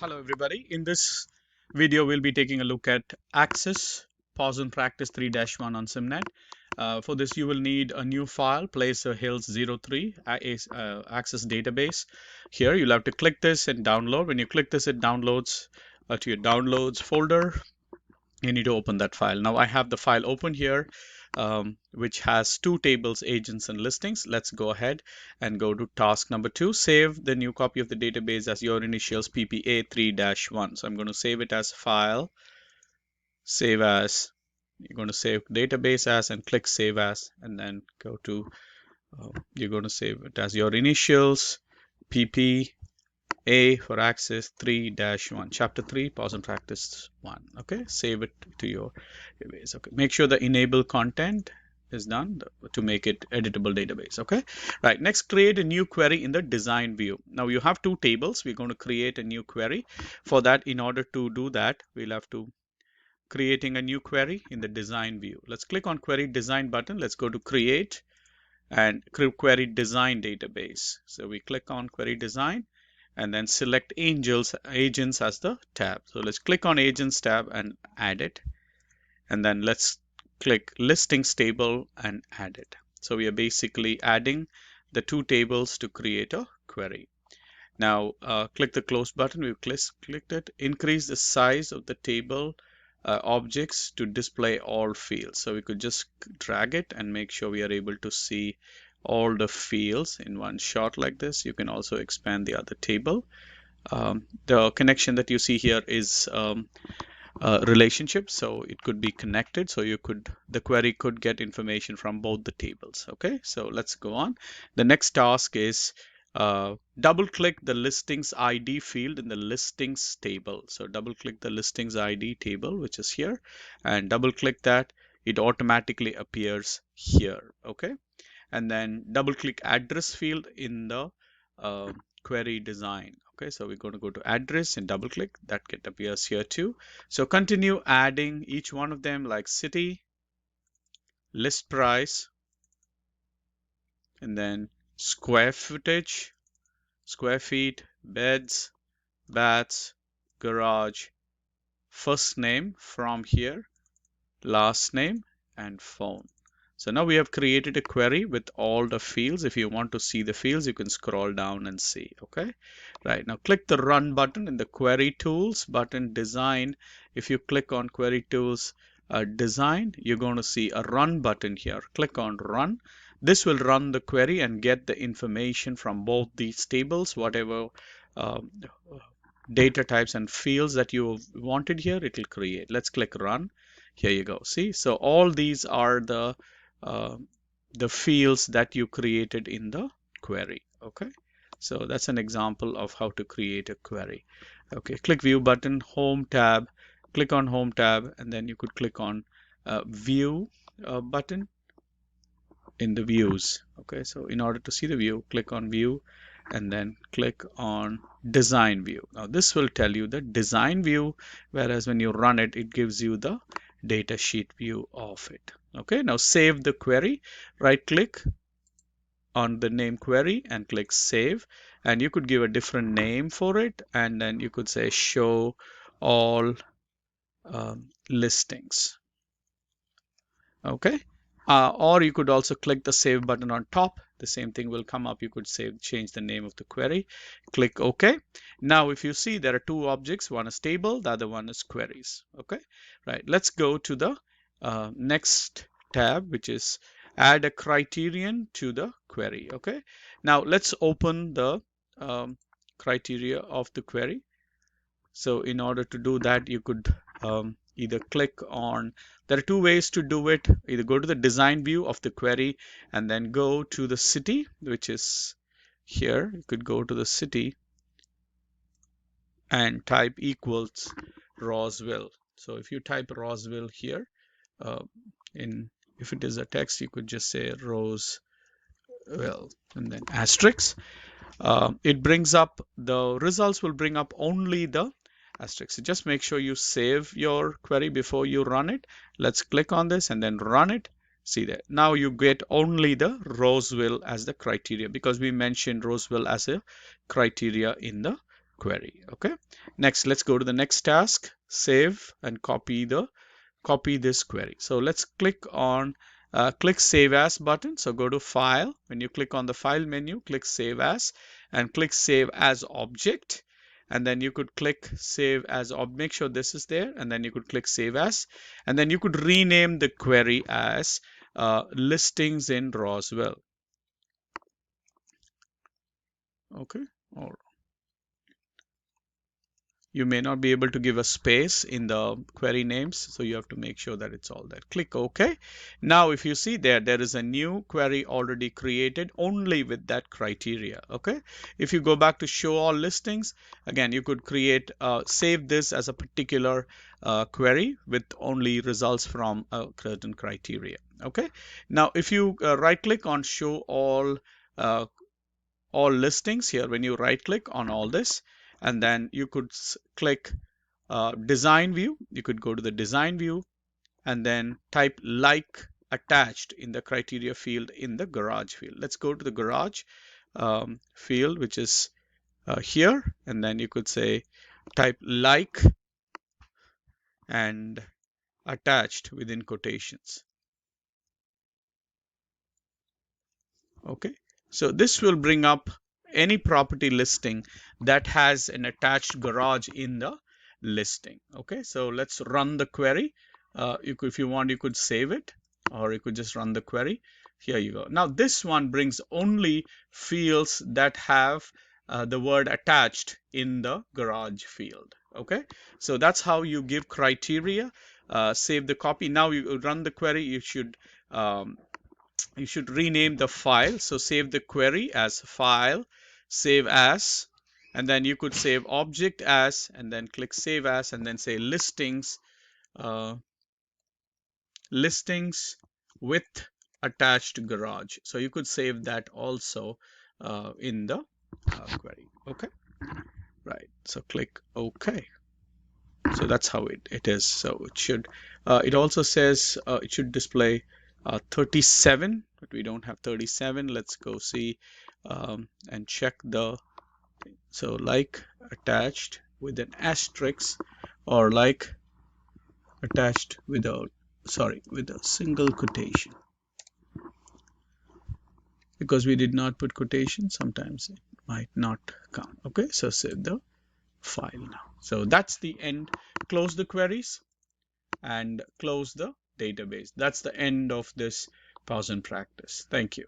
Hello everybody. In this video, we'll be taking a look at Access Pause and Practice 3-1 on SimNet. For this, you will need a new file, Placer Hills 03 Access database. Here, you'll have to click this and download. When you click this, it downloads to your downloads folder. You need to open that file. Now I have the file open here, which has two tables, agents and listings. Let's go ahead and go to task number 2. Save the new copy of the database as your initials PPA3-1. So I'm going to save it as file, save as. You're going to save database as and click save as, and then go to, you're going to save it as your initials PP A for Access 3-1, Chapter 3, Pause and Practice 1. Okay, save it to your database. Okay, make sure the enable content is done to make it editable database. Okay, right. Next, create a new query in the design view. Now you have two tables. We're going to create a new query. For that, in order to do that, we'll have to creating a new query in the design view. Let's click on Query Design button. Let's go to Create and Query Design Database. So we click on Query Design and then select agents as the tab. So let's click on agents tab and add it. And then let's click listings table and add it. So we are basically adding the two tables to create a query. Now click the close button. We've clicked it. Increase the size of the table objects to display all fields. So we could just drag it and make sure we are able to see all the fields in one shot like this. You can also expand the other table. The connection that you see here is relationship, so it could be connected. So the query could get information from both the tables. Okay, so let's go on. The next task is double click the listings ID field in the listings table. So double click the listings ID table, which is here, and double click that. It automatically appears here. Okay, and then double click address field in the query design. Okay, so we're going to go to address and double click. That appears here too. So continue adding each one of them, like city, list price, and then square footage, square feet, beds, baths, garage, first name from here, last name, and phone. So now we have created a query with all the fields. If you want to see the fields, you can scroll down and see. Okay, right. Now click the run button in the query tools button design. If you click on query tools design, you're going to see a run button here. Click on run. This will run the query and get the information from both these tables, whatever data types and fields that you wanted here, it will create. Let's click run. Here you go. See, so all these are the fields that you created in the query. Okay, so that's an example of how to create a query. Okay, click view button, home tab, click on home tab, and then you could click on view button in the views. Okay, so in order to see the view, click on view and then click on design view. Now this will tell you the design view, whereas when you run it, it gives you the data sheet view of it. Okay, now save the query. Right click on the name query and click save, and you could give a different name for it, and then you could say show all listings. Okay, or you could also click the save button on top. The same thing will come up. You could change the name of the query. Click OK. Now if you see, there are two objects, one is table, the other one is queries. Okay, right. Let's go to the next tab, which is add a criterion to the query. Okay, now let's open the criteria of the query. So in order to do that, you could either click on, there are two ways to do it. Either go to the design view of the query and then go to the city, which is here. You could go to the city and type equals Roseville. So if you type Roseville here, if it is a text, you could just say Roseville and then asterisk. It brings up, the results will bring up only the asterisk. So just make sure you save your query before you run it. Let's click on this and then run it. See that now you get only the Roseville as the criteria, because we mentioned Roseville as a criteria in the query. Okay, next let's go to the next task, save and copy this query. So let's click Save As button. So go to File. When you click on the File menu, click Save As and click Save As Object. And then you could click Save As Object. Make sure this is there. And then you could click Save As. And then you could rename the query as Listings in Roswell. Okay. All right. You may not be able to give a space in the query names, so you have to make sure that it's all there. Click OK. Now if you see there is a new query already created only with that criteria. Okay, if you go back to show all listings, again you could save this as a particular query with only results from a certain criteria. Okay, now if you right click on show all listings here, when you right click on all this, and then you could click design view, you could go to the design view and then type like attached in the criteria field in the garage field. Let's go to the garage field, which is here, and then you could say type like and attached within quotations. Okay, so this will bring up any property listing that has an attached garage in the listing. Okay, so let's run the query. If you want, you could save it, or you could just run the query. Here you go. Now this one brings only fields that have the word attached in the garage field. Okay, so that's how you give criteria. Save the copy. Now you run the query. You should rename the file. So save the query as file, save as, and then you could save object as, and then click save as, and then say listings with attached garage. So you could save that also in the query. Okay, right. So click OK. So that's how it is. So it also says it should display 37, but we don't have 37. Let's go see and check so like attached with an asterisk, or like attached with a single quotation, because we did not put quotation, sometimes it might not count. Okay, so save the file now. So that's the end. Close the queries and close the database. That's the end of this pause and practice. Thank you.